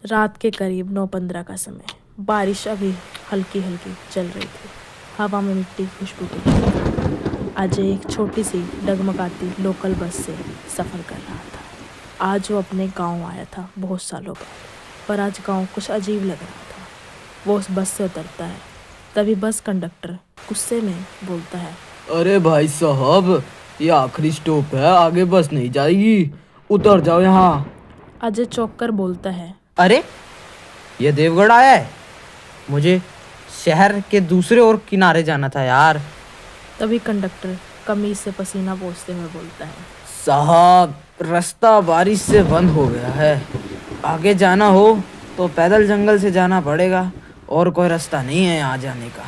रात के करीब 9:15 का समय। बारिश अभी हल्की हल्की चल रही थी। हवा में मिट्टी खुशबू की थी। अजय एक छोटी सी डगमगाती लोकल बस से सफ़र कर रहा था। आज वो अपने गांव आया था बहुत सालों बाद, पर आज गांव कुछ अजीब लग रहा था। वो उस बस से उतरता है, तभी बस कंडक्टर गुस्से में बोलता है, अरे भाई साहब, ये आखिरी स्टॉप है, आगे बस नहीं जाएगी, उतर जाओ यहाँ। अजय चौंक कर बोलता है, अरे ये देवगढ़ आया है, मुझे शहर के दूसरे और किनारे जाना था यार। तभी कंडक्टर कमीज से पसीना पोंछते हुए बोलता है, साहब रास्ता बारिश से बंद हो गया है, आगे जाना हो तो पैदल जंगल से जाना पड़ेगा और कोई रास्ता नहीं है यहाँ जाने का।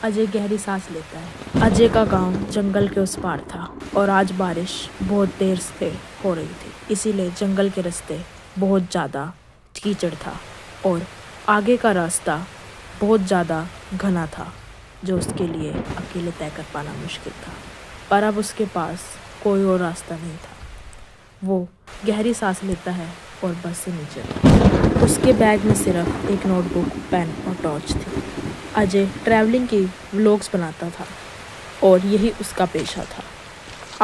अजय गहरी सांस लेता है। अजय का गांव जंगल के उस पार था और आज बारिश बहुत देर से हो रही थी, इसीलिए जंगल के रास्ते बहुत ज़्यादा कीचड़ था और आगे का रास्ता बहुत ज़्यादा घना था, जो उसके लिए अकेले तय कर पाना मुश्किल था। पर अब उसके पास कोई और रास्ता नहीं था। वो गहरी सांस लेता है और बस से नीचे उतरता है। उसके बैग में सिर्फ एक नोटबुक, पेन और टॉर्च थी। अजय ट्रैवलिंग की व्लॉग्स बनाता था और यही उसका पेशा था।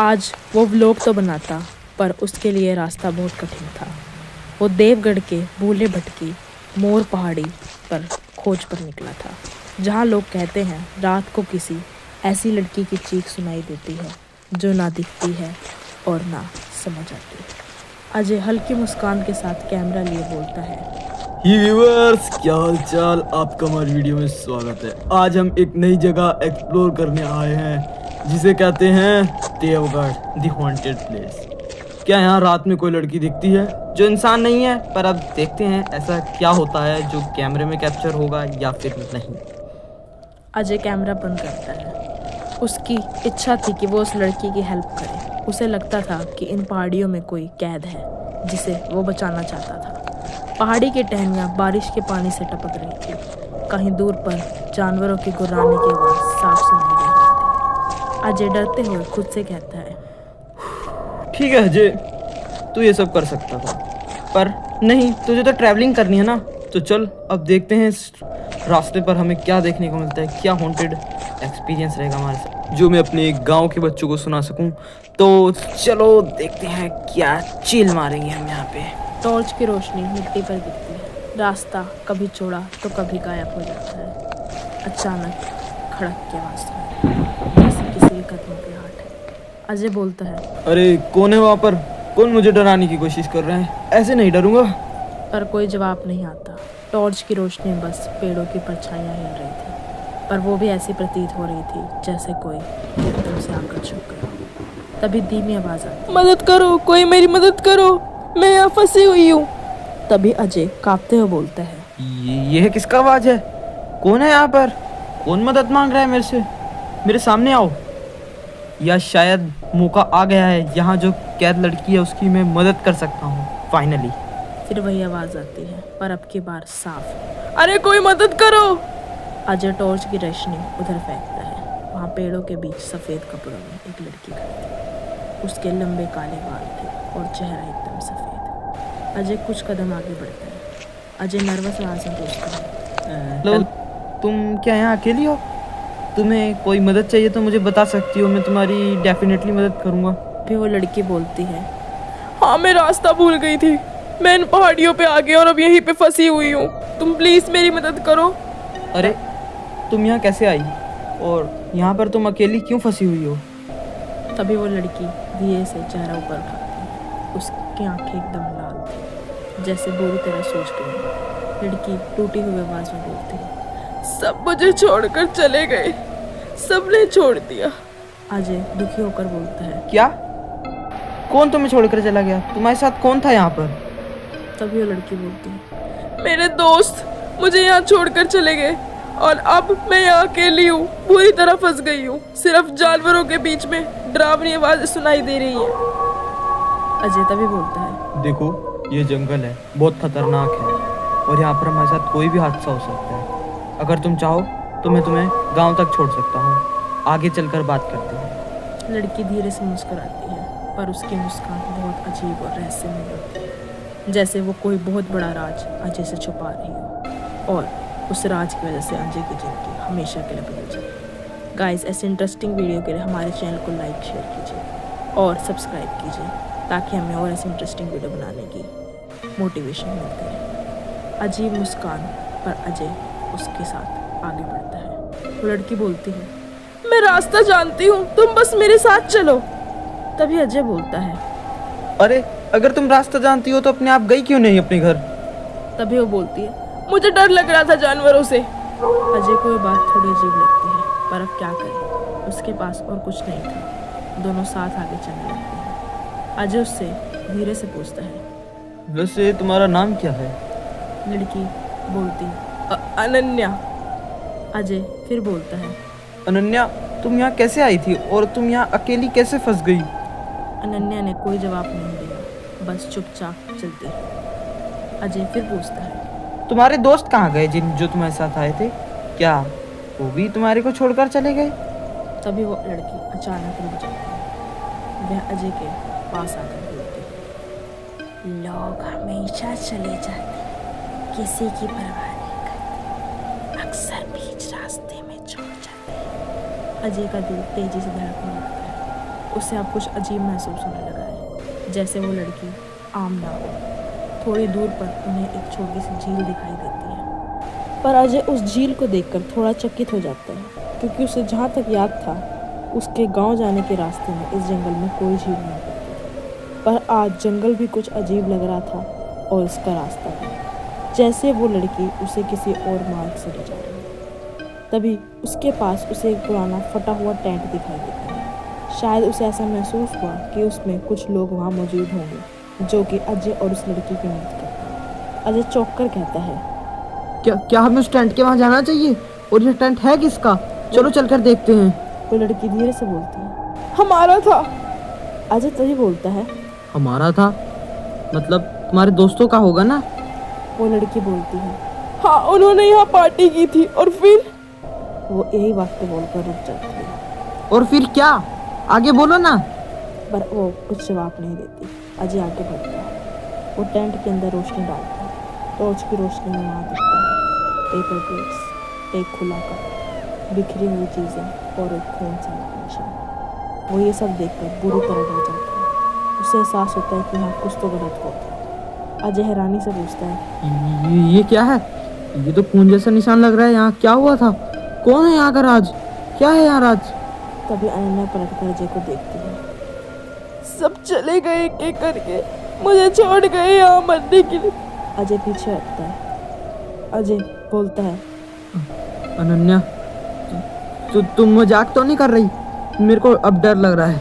आज वो व्लॉग तो बनाता, पर उसके लिए रास्ता बहुत कठिन था। वो देवगढ़ के भूले भटकी मोर पहाड़ी पर खोज पर निकला था, जहाँ लोग कहते हैं रात को किसी ऐसी लड़की की चीख सुनाई देती है जो ना दिखती है और ना समझ आती है। अजय हल्की मुस्कान के साथ कैमरा लिए बोलता है, ही व्यूअर्स, क्या हाल चाल, आपका हमारी वीडियो में स्वागत है। आज हम एक नई जगह एक्सप्लोर करने आए हैं जिसे कहते हैं देवगढ़, द हॉन्टेड प्लेस। क्या यहाँ रात में कोई लड़की दिखती है? जो इंसान नहीं है, पर अब देखते हैं ऐसा क्या होता है जो कैमरे में कैप्चर होगा या फिर नहीं। अजय कैमरा बंद करता है। उसकी इच्छा थी कि वो उस लड़की की हेल्प करे। उसे लगता था कि इन पहाड़ियों में कोई कैद है जिसे वो बचाना चाहता था। पहाड़ी की टहनियाँ बारिश के पानी से टपक रही थी। कहीं दूर पर जानवरों की गुर्राने की आवाज़ साफ सुनाई दे रही थी। अजय डरते हुए खुद से कहता है, ठीक है अजय, तू ये सब कर सकता था, पर नहीं, तुझे तो ट्रैवलिंग करनी है ना। तो चल अब देखते हैं इस रास्ते पर हमें क्या देखने को मिलता है, क्या हॉन्टेड एक्सपीरियंस रहेगा हमारे साथ जो मैं अपने गांव के बच्चों को सुना सकूं। तो चलो देखते हैं क्या चिल मारेंगे हम यहाँ पे। टॉर्च की रोशनी मिट्टी पर गिरती है। रास्ता कभी चौड़ा तो कभी गायब हो जाता है। अचानक खड़क की आवाज़ सुनाई, जैसे किसी के कदमों की आहट है। अजय बोलता है, अरे कौन है वहाँ पर? कौन मुझे डराने की कोशिश कर रहे हैं? ऐसे नहीं डरूंगा। पर कोई जवाब नहीं आता। टॉर्च की रोशनी बस पेड़ों की परछाइयाँ हिल रही थी, पर वो भी ऐसी प्रतीत हो रही थी जैसे कोई एकदम से आकर छुप गया। तभी धीमी आवाज़ आती, मदद करो, कोई मेरी मदद करो, मैं यहाँ फंसी हुई हूँ। तभी अजय कांपते हुए बोलता है, ये किसका आवाज है? कौन है यहाँ पर? कौन मदद मांग रहा है मेरे से? मेरे सामने आओ। या शायद मौका आ गया है, यहाँ जो कैद लड़की है उसकी मैं मदद कर सकता हूँ फाइनली। फिर वही आवाज़ आती है, पर अब की बार साफ, अरे कोई मदद करो। अजय टॉर्च की रोशनी उधर फेंकता है। वहाँ पेड़ों के बीच सफ़ेद कपड़ों में एक लड़की खड़ी थी। उसके लंबे काले बाल थे और चेहरा एकदम सफ़ेद। अजय कुछ कदम आगे बढ़ता है। अजय नर्वस आवाज़ में पूछता है, हेलो, तुम क्या यहाँ अकेली हो? तुम्हें कोई मदद चाहिए तो मुझे बता सकती हो, मैं तुम्हारी डेफिनेटली मदद करूँगा। फिर वो लड़की बोलती है, हाँ मैं रास्ता भूल गई थी, मैं इन पहाड़ियों पे आ गई और अब यहीं पे फंसी हुई हूँ, तुम प्लीज़ मेरी मदद करो। अरे तुम यहाँ कैसे आई, और यहाँ पर तुम अकेली क्यों फंसी हुई हो? तभी वो लड़की धीरे से चेहरा ऊपर उठाती है। उसकी आंखें एकदम लाल थी, जैसे बुरी तरह सोच गई। लड़की टूटी हुई आवाज़ में बोलती है, सब मुझे छोड़कर चले गए, सबने छोड़ दिया। अजय दुखी होकर बोलता है, क्या? कौन तुम्हें छोड़कर चला गया? तुम्हारे साथ कौन था यहाँ पर? तभी वो लड़की बोलती है, मेरे दोस्त मुझे यहाँ छोड़कर चले गए और अब मैं यहाँ अकेली हूँ, बुरी तरह फंस गई हूँ। सिर्फ जानवरों के बीच में डरावनी आवाज़ें सुनाई दे रही है। अजय तभी बोलता है, देखो ये जंगल है, बहुत खतरनाक है और यहाँ पर हमारे साथ कोई भी हादसा हो सकता है। अगर तुम चाहो तो मैं तुम्हें गांव तक छोड़ सकता हूँ, आगे चलकर बात करते हैं। लड़की धीरे से मुस्कुराती है, पर उसकी मुस्कान बहुत अजीब और रहस्यमय होती है। जैसे वो कोई बहुत बड़ा राज अजय से छुपा रही हो और उस राज की वजह से अजय की जिंदगी हमेशा के लिए बदल जाए। गाइस, ऐसे इंटरेस्टिंग वीडियो के लिए हमारे चैनल को लाइक शेयर कीजिए और सब्सक्राइब कीजिए ताकि हमें और ऐसे इंटरेस्टिंग वीडियो बनाने की मोटिवेशन मिलती रहे। अजीब मुस्कान पर अजय उसके साथ आगे बढ़ता है। वो लड़की बोलती है, मैं रास्ता जानती हूँ, तुम बस मेरे साथ चलो। तभी अजय बोलता है, अरे अगर तुम रास्ता जानती हो तो अपने आप गई क्यों नहीं अपने घर? तभी वो बोलती है, मुझे डर लग रहा था जानवरों से। अजय को ये बात थोड़ी अजीब लगती है, पर अब क्या करे, उसके पास और कुछ नहीं था। दोनों साथ आगे चलने लगते हैं। अजय उससे धीरे से पूछता है, वैसे तुम्हारा नाम क्या है? लड़की बोलती, अनन्या। अजय फिर बोलता है, अनन्या, तुम यहाँ कैसे आई थी और तुम यहाँ अकेली कैसे फंस गई? अनन्या ने कोई जवाब नहीं दिया, बस चुपचाप चलती रही। अजय फिर पूछता है, तुम्हारे दोस्त कहाँ गए जो तुम्हारे साथ आए थे? क्या वो भी तुम्हारे को छोड़कर चले गए? तभी वो लड़की अचानक रुक जाती है। वह अजय के पास आकर बोलती है, लोग हमेशा चले जाते, किसी की परवाह नहीं करते, अक्सर बीच रास्ते में छोड़ जाते हैं। अजय का दिल तेजी से धड़कने लगता है। उसे अब कुछ अजीब महसूस होने लगा है, जैसे वो लड़की आम ना हो। थोड़ी दूर पर उन्हें एक छोटी सी झील दिखाई देती है, पर अजय उस झील को देखकर थोड़ा चकित हो जाता है, क्योंकि उसे जहाँ तक याद था उसके गांव जाने के रास्ते में इस जंगल में कोई झील नहीं पड़ती थी। पर आज जंगल भी कुछ अजीब लग रहा था और इसका रास्ता भी, जैसे वो लड़की उसे किसी और मार्ग से ले जा रही है। तभी उसके पास उसे एक पुराना फटा हुआ टेंट दिखाई देता है। शायद उसे ऐसा महसूस हुआ कि उसमें कुछ लोग वहाँ मौजूद होंगे जो कि अजय और उस लड़की की मदद करते हैं। अजय चौंक कर कहता है, क्या हमें उस टेंट के वहाँ जाना चाहिए? और ये टेंट है किसका? चलो चलकर देखते हैं। वो लड़की धीरे से बोलती है, हमारा था। अजय तभी बोलता है, हमारा था? मतलब तुम्हारे दोस्तों का होगा ना? वो लड़की बोलती है, हाँ, उन्होंने यहाँ पार्टी की थी। और फिर वो यही वाक्य बोलकर रुक जाती है। और फिर क्या? आगे बोलो ना। पर वो कुछ जवाब नहीं देती। अजय आगे बढ़ता है। वो टेंट के अंदर रोशनी डालता है। टॉर्च की रोशनी में वहाँ दिखता है पेपर प्लेट्स, एक खुला कप, बिखरी हुई चीज़ें और एक खून सा निशान। वो ये सब देखकर बुरी तरह डर जाता है। उसे एहसास होता है कि यहाँ कुछ तो गलत होता है। अजय हैरानी से पूछता है, ये क्या है? ये तो खून जैसा निशान लग रहा है। यहाँ क्या हुआ था? कौन है यहाँ का राज? क्या है यहाँ राज? तभी अनन्या पलटकर अजय को देखती है। सब चले गए एक करके, मुझे छोड़ गए यहाँ मरने के लिए। अजय पीछे हटता है। अजय बोलता है, अनन्या, तुम मजाक तो नहीं कर रही? मेरे को अब डर लग रहा है।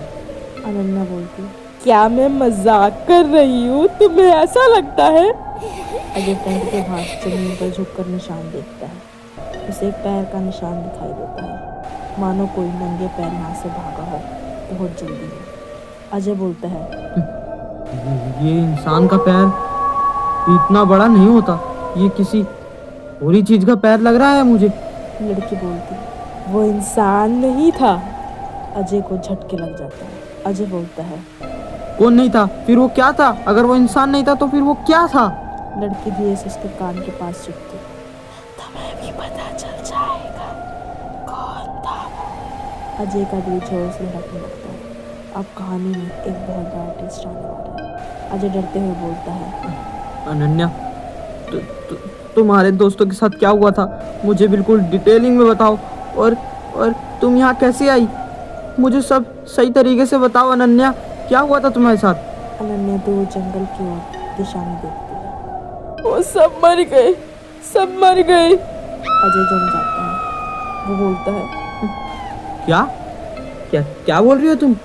अनन्या बोलती, क्या मैं मजाक कर रही हूँ? तुम्हें ऐसा लगता है? अजय टेंट के बाहर जमीन पर झुककर निशान देखता है। उसे एक पैर का निशान दिखाई देता है, मानो कोई नंगे पैर यहाँ से भागा हो बहुत जल्दी में। अजय बोलता है, ये इंसान का पैर इतना बड़ा नहीं होता, ये किसी और ही चीज का पैर लग रहा है मुझे। लड़की बोलती, वो इंसान नहीं था। अजय को झटके लग जाता है। अजय बोलता है, कौन नहीं था? फिर वो क्या था? अगर वो इंसान नहीं था तो फिर वो क्या था? लड़की धीरे से उसके कान के पास झुकती, तुम्हें भी पता चल जाएगा कौन था वो। अजय का दिल जोर से धड़कने लगता है। अब कहानी में एक बहुत बड़ा ट्विस्ट आने वाला है। अजय डरते हुए बोलता है, अनन्या, तुम्हारे दोस्तों के साथ क्या हुआ था? मुझे बिल्कुल डिटेलिंग में बताओ। और तुम यहाँ कैसे आई? मुझे सब सही तरीके से बताओ अनन्या, क्या हुआ था तुम्हारे साथ? अनन्या दूर जंगल की ओर दिशा में देखती है। वो सब मर गए, सब मर गए। अजय जम जाता है। वो बोलता है, क्या क्या क्या बोल रही हो तुम?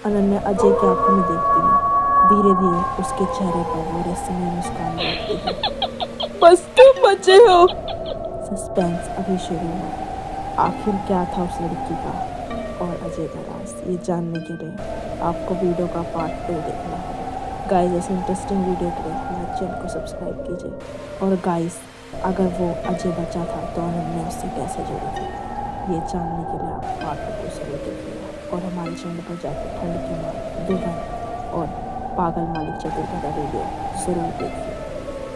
अनन्या अजय की आंखों में देखती है। धीरे धीरे उसके चेहरे पर वो रहस्यमय मुस्कान देखती है। बस तुम बचे हो। सस्पेंस अभी शुरू हुआ। आखिर क्या था उस लड़की का और अजय का राज? ये जानने के लिए आपको वीडियो का पार्ट 2 देखना है। गाइस, ऐसे इंटरेस्टिंग वीडियो के लिए हमारे चैनल को सब्सक्राइब कीजिए। और गाइस, अगर वो अजय बचा था तो अनन्या उससे कैसे जुड़ी थी, ये जानने के लिए आप पार्ट 2 जरूर देखिएगा। और हमारे चैनल पर जाकर ठंड की मार, दुल्हन और पागल मालिक चतुर का वीडियो ज़रूर देखिए।